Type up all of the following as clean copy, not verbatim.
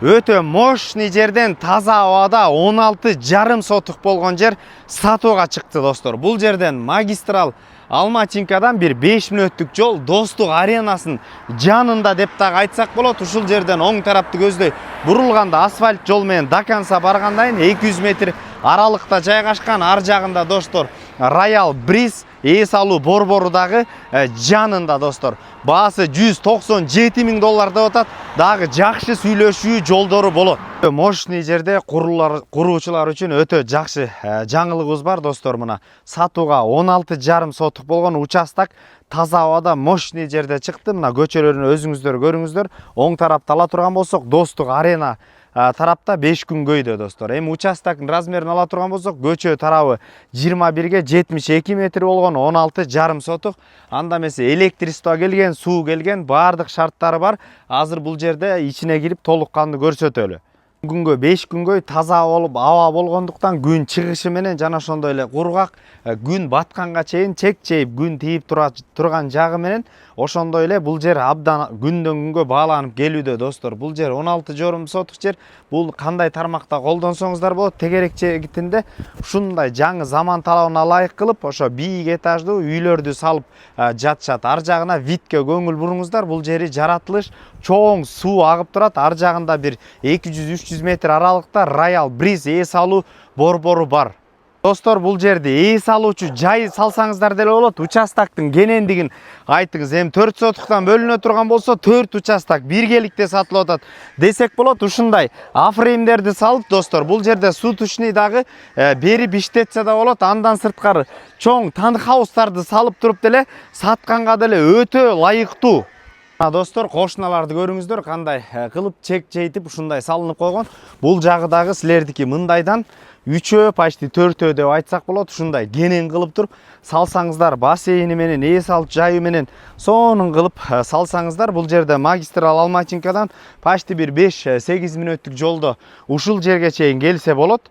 Өтө мощный жерден таза абада 16,5 сотық болған жер сатууга чыкты достор. Бул жерден магистрал Алмачинкадан bir 5 мүнөттүк жол Достук аренасын жанында деп так айтсак болот. Ушул жерден оң тарапты көздөй бурулганда асфальт жол менен Даканса баргандайын 200 метр аралыкта жайгашкан. Ар жагында достор Royal Breeze эс алуу борбору дагы жанында достор. Баасы $197 000 деп атат. Дагы жакшы сүйлөшүү жолдору болот. Мощный жерде куруучулар үчүн өтө жакшы жаңылыгыбыз бар достор. Мына сатууга 16,5 сотук болгон участок таза абада мощный жерде чыкты. Мына көчөлөрүн өзүңүздөр көрүңүздөр. Оң тарапта ала турган болсок Достук арена тарапта 5 күн көйдө достор. Эми участоктун размерин ала турган болсок, көчө тарабы 21 72 метр болгон 16,5 сотук. Анда эмесе электричество келген, суу келген, баардык шарттары бар. Азыр бул жерде ичине кирип толук канды көрсөтөлү. Күнгө 5 күнгөй таза болуп аба болгондуктан күн чыгышы менен жана ошондой эле кургак, күн батканга чейин чек-чейип күн тийип турган жагы менен ошондой эле бул жер абдан күндөн күнгө бааланып келүүдө достор. Бул жер 16,5 сотук жер. Бул кандай тармакта колдонсоңуздар болот. Тегерекчегитинде ушундай жаңы заман талабына ылайык кылып, ошо бийик этаждуу үйлөрдү салып жатышат. Ар жагына видке көңүл буруңуздар. Бул жери жаратылыш, чоң суу агып турат. Ар жагында bir 200-300 метр аралыкта Royal Breeze эс алуу борбору бар. Достор, бул жерде эс алуучу жай салсаңыздар деле болот. Участоктун кенендигин айтыңыз. Эми 4 сотуктан бөлүнө турган болсо, 4 участок биргеликте сатылып атат десек болот. Ушундай афреймдерди салып достор, бул жерде сутушный дагы берип иштетсе да болот. Андан сырткары чоң танхаустарды салып туруп деле сатканга деле өтө ылайыктуу. Достор, кошуналарды көрүңүздөр, кандай кылып чек-чейтип ушундай салынып койгон. Бул жагы дагы силердики мындайдан 3-өө, почти 4-өө деп айтсак болот. Ушундай кенен кылып туруп салсаңыздар, бассейни менен, эс алуу жайы менен сонун кылып салсаңыздар. Бул жерде магистрал Алмачинкадан почти bir 5-8 мүнөттүк жолдо ушул жерге чейин келсе болот.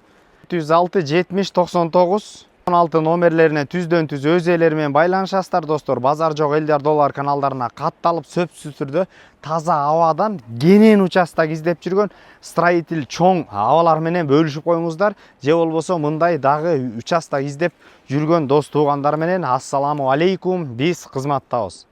406 70 99 16 номерлерине түздөн түз өз ээлери менен байланышасыздар достор. Базар жок элдер доллар каналдарына катталып сөпсүз түрдө таза абадан кенен участок издеп жүргөн строитель чоң абалар менен бөлүшүп коюңуздар. Же болбосо мындай дагы участок издеп жүргөн дос туугандар менен ассаламу алейкум, биз кызматтабыз.